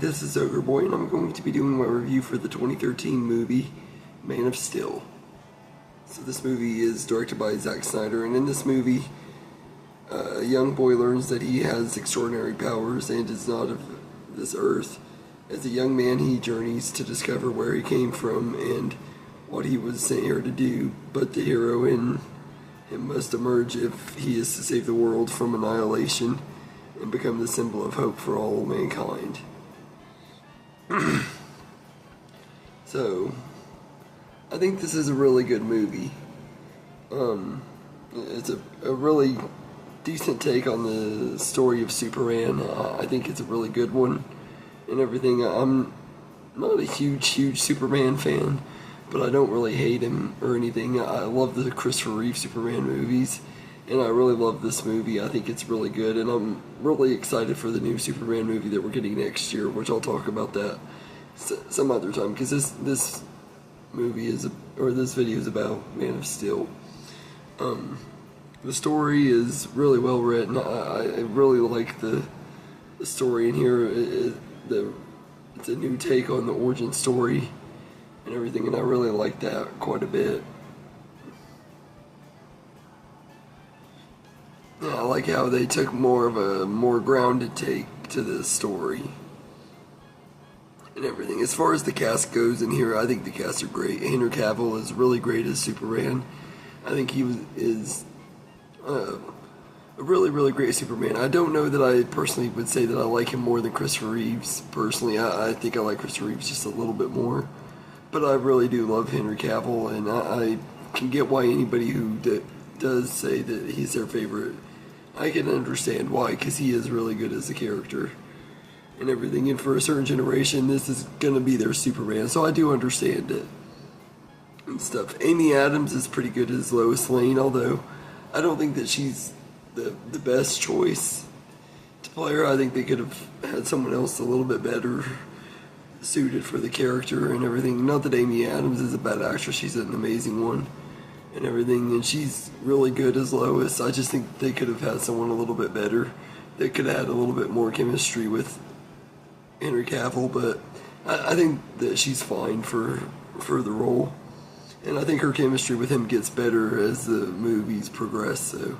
this is Ogre Boy, and I'm going to be doing my review for the 2013 movie, Man of Steel. So this movie is directed by Zack Snyder, and in this movie, a young boy learns that he has extraordinary powers and is not of this earth. As a young man, he journeys to discover where he came from and what he was sent here to do, but the hero in him must emerge if he is to save the world from annihilation and become the symbol of hope for all mankind. So, I think this is a really good movie. It's a really decent take on the story of Superman. I think it's a really good one and everything. I'm not a huge Superman fan, but I don't really hate him or anything. I love the Christopher Reeve Superman movies, and I really love this movie. I think it's really good, and I'm really excited for the new Superman movie that we're getting next year, which I'll talk about that some other time, because this movie this video is about Man of Steel. The story is really well written. I really like the story in here. It's a new take on the origin story and everything, and I really like that quite a bit. Yeah, I like how they took more of a more grounded take to this story and everything. As far as the cast goes in here, I think the cast are great. Henry Cavill is really great as Superman. I think he is a really great Superman. I don't know that I personally would say that I like him more than Christopher Reeves. Personally, I think I like Christopher Reeves just a little bit more. But I really do love Henry Cavill, and I can get why anybody who does say that he's their favorite. I can understand why, because he is really good as a character and everything. And for a certain generation, this is going to be their Superman, so I do understand it and stuff. Amy Adams is pretty good as Lois Lane, although I don't think that she's the best choice to play her. I think they could have had someone else a little bit better suited for the character and everything. Not that Amy Adams is a bad actress, she's an amazing one and everything, and she's really good as Lois. I just think they could have had someone a little bit better. They could have had a little bit more chemistry with Henry Cavill, but I think that she's fine for the role, and I think her chemistry with him gets better as the movies progress. So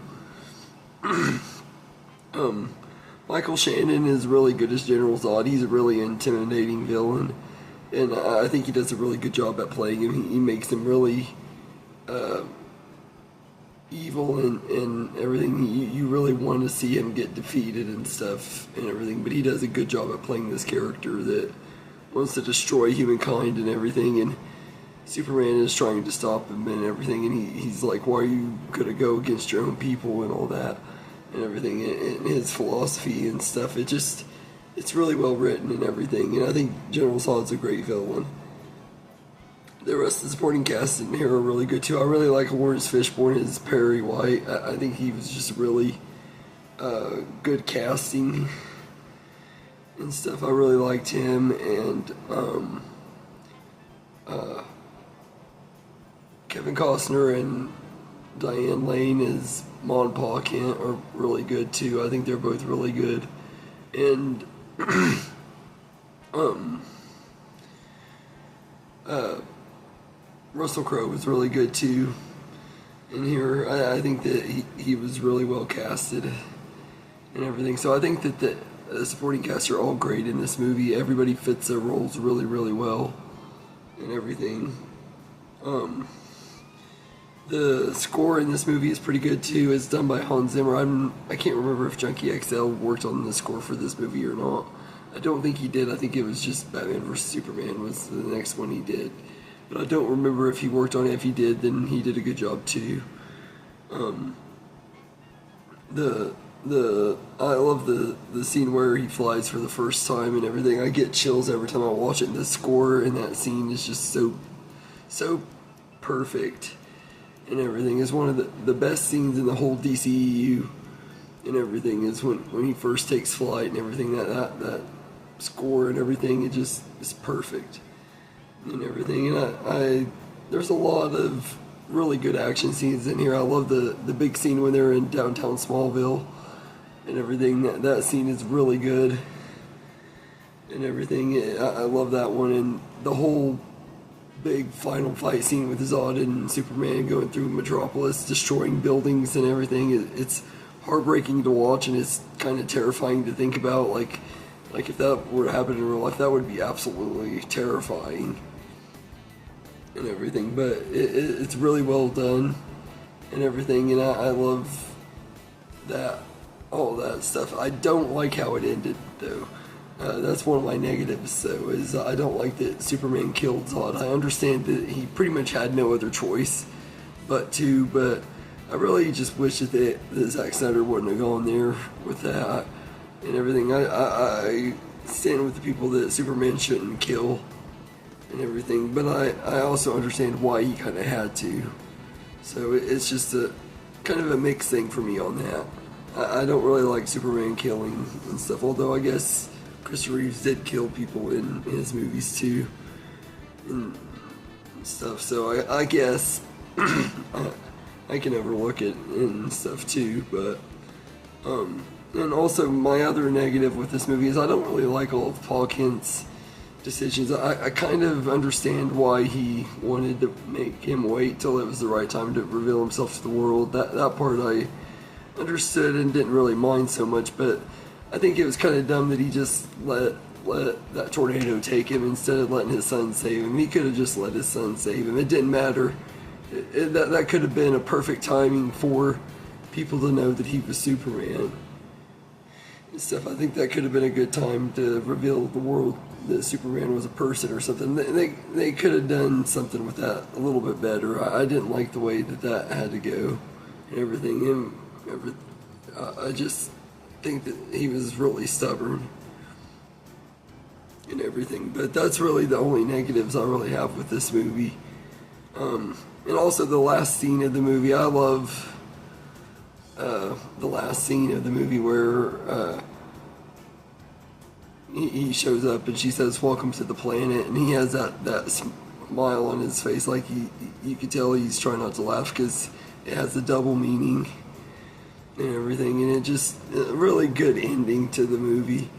Michael Shannon is really good as General Zod. He's a really intimidating villain, and I think he does a really good job at playing him. He makes him really evil and everything. You really want to see him get defeated and stuff and everything, but he does a good job at playing this character that wants to destroy humankind and everything, and Superman is trying to stop him and everything, and he's like, why are you gonna go against your own people and all that and everything, and his philosophy and stuff. It's really well written and everything, and I think General Zod's a great villain. The rest of the supporting cast in here are really good too. I really like Lawrence Fishburne as Perry White. I think he was just really good casting and stuff. I really liked him, and Kevin Costner and Diane Lane as Ma and Pa Kent are really good too. I think they're both really good, and Russell Crowe was really good too in here. I think that he was really well casted and everything. So I think that the supporting cast are all great in this movie. Everybody fits their roles really well and everything. The score in this movie is pretty good too. It's done by Hans Zimmer. I can't remember if Junkie XL worked on the score for this movie or not. I don't think he did. I think it was just Batman vs. Superman was the next one he did. But I don't remember if he worked on it. If he did, then he did a good job too. I love the scene where he flies for the first time and everything. I get chills every time I watch it. And the score in that scene is just so perfect and everything. It's one of the best scenes in the whole DCEU and everything. Is when he first takes flight and everything. That score and everything, it just is perfect and everything. And there's a lot of really good action scenes in here. I love the big scene when they're in downtown Smallville and everything. That scene is really good and everything. I love that one, and the whole big final fight scene with Zod and Superman going through Metropolis, destroying buildings and everything. It's heartbreaking to watch, and it's kind of terrifying to think about. Like if that were to happen in real life, that would be absolutely terrifying and everything. But it's really well done and everything, and I love that, all that stuff. I don't like how it ended, though. That's one of my negatives, though, is I don't like that Superman killed Zod. I understand that he pretty much had no other choice but I really just wish that Zack Snyder wouldn't have gone there with that and everything. I stand with the people that Superman shouldn't kill and everything, but I also understand why he kind of had to. So it's just a kind of a mixed thing for me on that. I don't really like Superman killing and stuff, although I guess Christopher Reeves did kill people in his movies too and stuff, so I guess I can overlook it and stuff too. But and also my other negative with this movie is I don't really like all of Paul Kent's decisions. I kind of understand why he wanted to make him wait till it was the right time to reveal himself to the world. That part I understood and didn't really mind so much, but I think it was kind of dumb that he just let that tornado take him instead of letting his son save him. He could have just let his son save him. It didn't matter. That could have been a perfect timing for people to know that he was Superman and stuff. I think that could have been a good time to reveal the world that Superman was a person or something. They could have done something with that a little bit better. I didn't like the way that had to go and everything. I just think that he was really stubborn and everything. But that's really the only negatives I really have with this movie. And also the last scene of the movie. I love the last scene of the movie where he shows up and she says, "Welcome to the planet," and he has that smile on his face, like you could tell he's trying not to laugh because it has a double meaning and everything, and it just a really good ending to the movie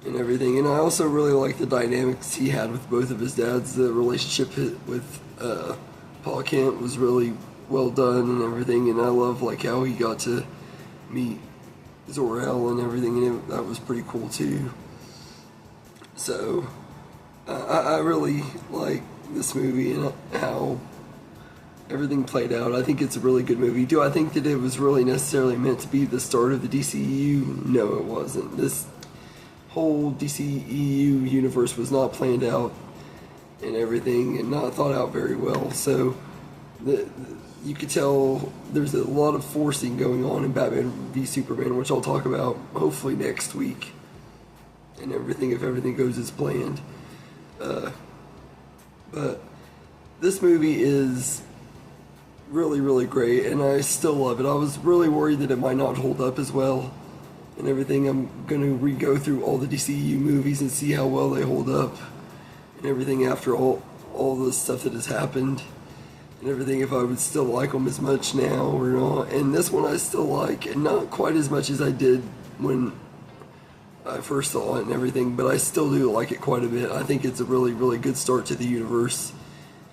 and everything. And I also really like the dynamics he had with both of his dads. The relationship with Paul Kent was really well done and everything, and I love like how he got to meet Zor-El and everything, and that was pretty cool too. So I really like this movie and how everything played out. I think it's a really good movie. Do I think that it was really necessarily meant to be the start of the DCEU? No, it wasn't. This whole DCEU universe was not planned out and everything, and not thought out very well. So you could tell there's a lot of forcing going on in Batman v Superman, which I'll talk about hopefully next week and everything, if everything goes as planned. But this movie is really, really great, and I still love it. I was really worried that it might not hold up as well and everything. I'm going to re-go through all the DCEU movies and see how well they hold up and everything after all the stuff that has happened and everything, if I would still like them as much now or not. And this one I still like, and not quite as much as I did when I first saw it and everything, but I still do like it quite a bit. I think it's a really, really good start to the universe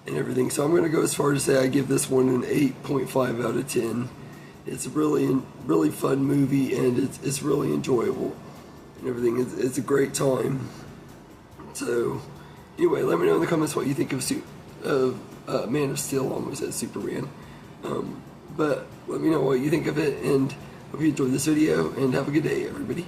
and everything. So I'm going to go as far to say I give this one an 8.5 out of 10. It's a really, really fun movie, and it's really enjoyable and everything. It's a great time. So anyway, let me know in the comments what you think of Man of Steel. Almost said Superman. But let me know what you think of it, and hope you enjoyed this video, and have a good day, everybody.